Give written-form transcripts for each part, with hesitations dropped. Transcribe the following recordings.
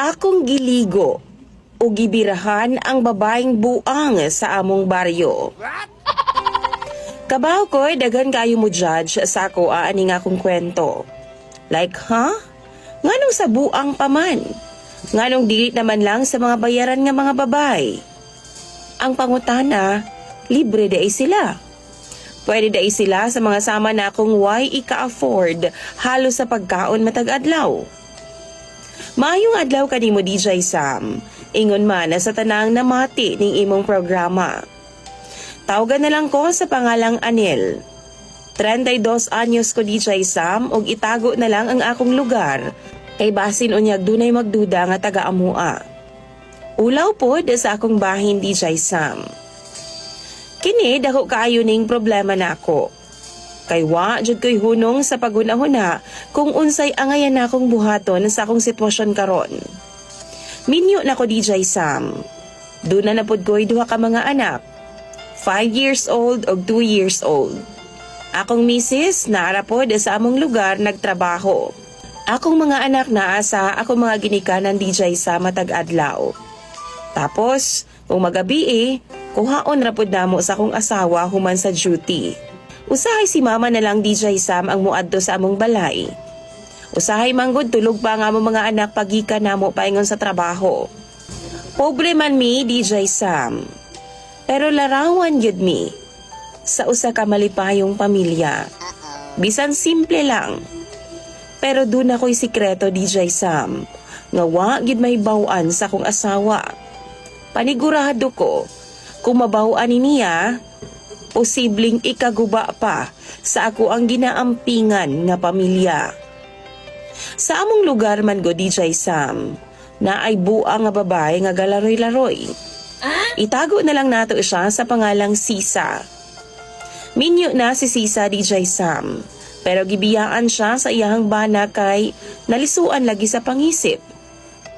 Akong giligo o gibirahan ang babaeng buang sa among baryo. Kabaw ko'y daghan kayo mo judge sa ako aani nga akong kwento. Like, Nganong sa buang paman? Nganong dili naman lang sa mga bayaran nga mga babay? Ang pangutana, libre daay sila. Pwede daay sila sa mga sama na akong why ika-afford halos sa pagkaon matag adlaw. Maayong adlaw kanimo DJ Sam, ingon man sa tanang namati ning imong programa. Tawagan na lang ko sa pangalang Anil. 32 anyos ko DJ Sam ug itago na lang ang akong lugar kay basin unyag dunay magduda nga taga-amua. Ulaw pod sa akong bahin DJ Sam. Kini dako kaayo ning problema nako. Kay wa jud ko'y hunong sa paghuna-huna kung unsay angayan akong buhaton sa akong sitwasyon karon. Minyo na ko DJ Sam. Duna na pod ko'y duha ka mga anak. 5 years old ug 2 years old. Akong misis naara pod sa among lugar nagtrabaho. Akong mga anak naa sa akong mga ginikanan DJ Sam matag adlaw. Tapos, kung magabi kuhaon ra pod namo sa akong asawa human sa duty. Usahay si mama na lang DJ Sam ang muadto sa among balay. Usahay manggod tulog pa nga among mga anak pagika namo paingon sa trabaho. Pobre man mi DJ Sam. Pero larawan yun mi sa usa ka malipayong pamilya. Bisan simple lang. Pero dun ako'y sikreto DJ Sam nga wa gid may baw-an sa akong asawa. Panigurado ko kung mabaw-an niya, posibleng ikaguba pa sa ako ang ginaampingan nga pamilya. Sa among lugar man go DJ Sam, na ay buang nga babae nga galaroy-laroy. Itago na lang nato siya sa pangalang Sisa. Minyo na si Sisa DJ Sam, pero gibiyaan siya sa iyang bana kay nalisuan lagi sa pangisip.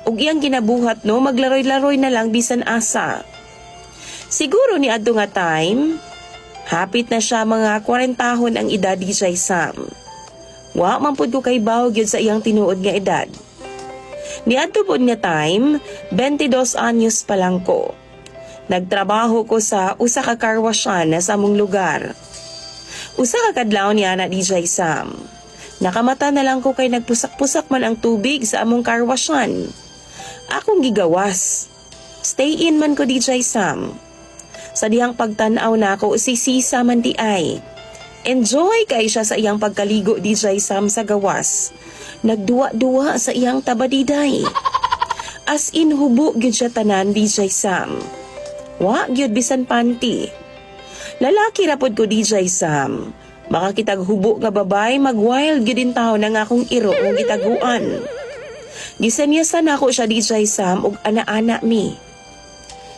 Ug iyang ginabuhat no maglaroy-laroy na lang bisan asa. Siguro ni adto nga time, hapit na siya mga 40 tahon ang edad DJ Sam. Wa man pud ko kay bawog yun sa iyang tinuod nga edad. Ni adto pod nga time, 22 anyos pa lang ko. Nagtrabaho ko sa usa ka car washan sa among lugar. Usa ka kadlaw niya na DJ Sam. Nakamata na lang ko kay nagpusak-pusak man ang tubig sa among car washan. Akong gigawas. Stay in man ko DJ Sam. Sa dihang pagtanaw na ako si Sisa man di ay. Enjoy kay siya sa iyang pagkaligo DJ Sam sa gawas. Nagduwa-duwa sa iyang tabadiday. As in hubo gyud siya tanan DJ Sam. Wa gyud bisan panty. Lalaki ra pod ko DJ Sam. Baka kitag hubo nga babay mag-wild gyud din taon nga akong iro nga gitaguan. Gisemyasan ako siya DJ Sam ug ana-ana mi.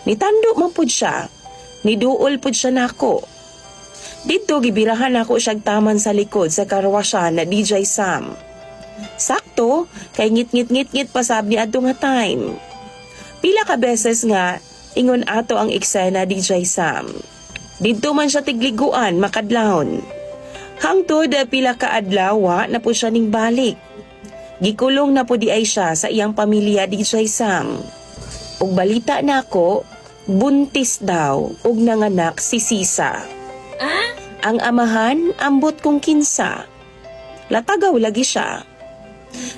Nitando man pud siya. Niduol pud siya nako. Dito gibirahan ako siya taman sa likod sa karwasyan na DJ Sam. Sakto kay ngit-ngit-ngit pasab ni adto nga time. Pila ka beses nga ingon ato ang eksena DJ Sam. Dito man siya tigliguan makadlawon. Hangtod pila ka adlaw na po siya ning balik. Gikulong na po di ay siya sa iyang pamilya DJ Sam. Ug balita na ako, buntis daw ug nanganak si Sisa. Ang amahan ambot kong kinsa. Latagaw lagi siya.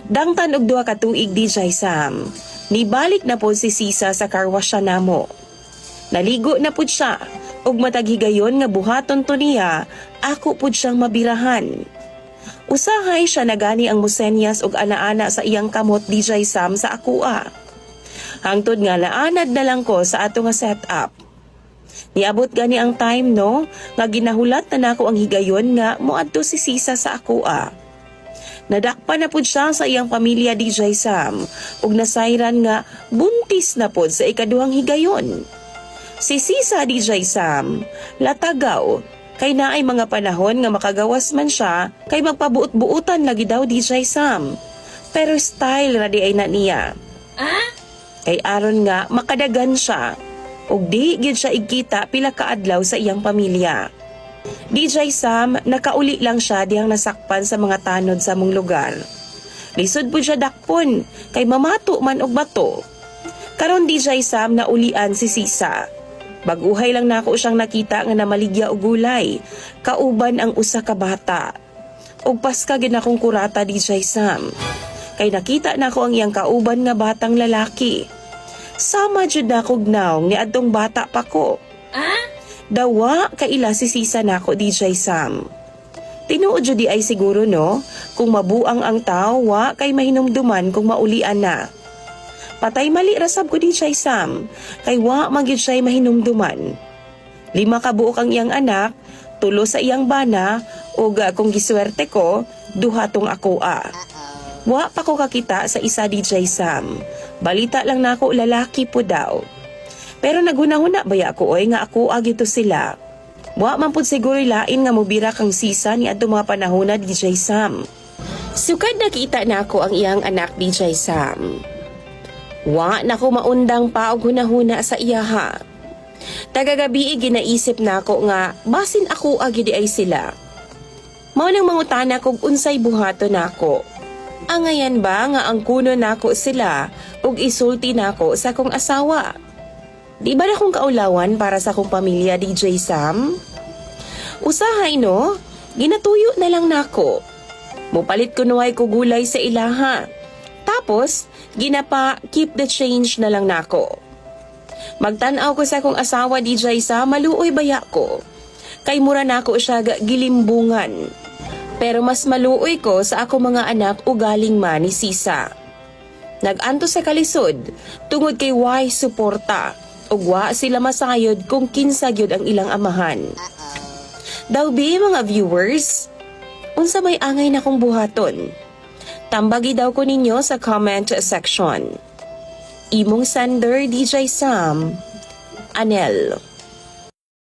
Dangtan og 2 ka tuig DJ Sam. Nibalik na po si Sisa sa karwasya namo. Naligo na pud siya ug matag higayon nga buhaton to niya, ako pud siyang mabirahan. Usahay siya nagani ang musenyas ug ana-ana sa iyang kamot DJ Sam sa akua. Hangtod nga naanad na lang ko sa ato nga setup. Niabot gani ang time no nga ginahulat na nako ang higayon nga moadto si Sisa sa akua. Nadakpa na pud siya sa iyang pamilya DJ Sam ug nasayran nga buntis na pud sa ikaduhang higayon. Si Sisa DJ Sam latagaw kay naay mga panahon nga makagawas man siya kay magpabuot-buutan lagi daw DJ Sam. Pero style ra di ay na niya. Kay aron nga makadagan siya ug di gyud siya igkita pila ka adlaw sa iyang pamilya. DJ Sam, nakauli lang siya diyang nasakpan sa mga tanod sa mong lugar. Lisod po siya dakpon, kay mamato man og bato. Karon DJ Sam na ulian si Sisa. Baguhay lang nako siyang nakita nga namaligya og gulay, kauban ang usa ka bata. Og paska gid akong kurata DJ Sam. Kay nakita nako ang iyang kauban nga batang lalaki. Sama jud nako gnaw ni adtong bata pa ko. Dawa kaila si Sisa nako DJ Sam. Tinuod jud di ay siguro no, kung mabuang ang tao wa kay mahinumduman kung maulian na. Patay mali rasab ko DJ Sam, kay wa magyud siya mahinumduman. 5 ka buok ang iyang anak, 3 sa iyang bana, ug kung giswerte ko, 2 tong akoa. Wa pa ko kakita sa isa DJ Sam. Balita lang nako lalaki po daw. Pero naghuna-huna baya ako oy nga ako agito sila. Wa man pud siguro lain nga mobira kang Sisa ni adto mga panahon na DJ Sam. Sukad nakita nako ang iyang anak DJ Sam. Wa nako maundang pa og hunahuna sa iyaha. Tagagabi ginaisip nako nga basin ako agi di ay sila. Mao nang mangutana kog unsay buhato nako. Angayan ba nga ang kuno nako sila ug isulti nako sa kong asawa? Di ba na kong kaulawan para sa kong pamilya, DJ Sam? Usahay no, ginatuyo na lang nako. Mupalit ko nuhay ko gulay sa ilaha. Tapos, ginapa keep the change na lang nako. Magtanaw ko sa kong asawa, DJ Sam, maluoy baya ko. Kay mura nako siya gilimbungan. Pero mas maluoy ko sa ako mga anak ugaling man ni Sisa. Naganto sa kalisod, tungod kay why suporta. Ugwa sila masayod kung kinsa gyud ang ilang amahan. Daw bi mga viewers, unsa may angay na kong buhaton? Tambagi daw ko ninyo sa comment section. Imong sender DJ Sam, Anel.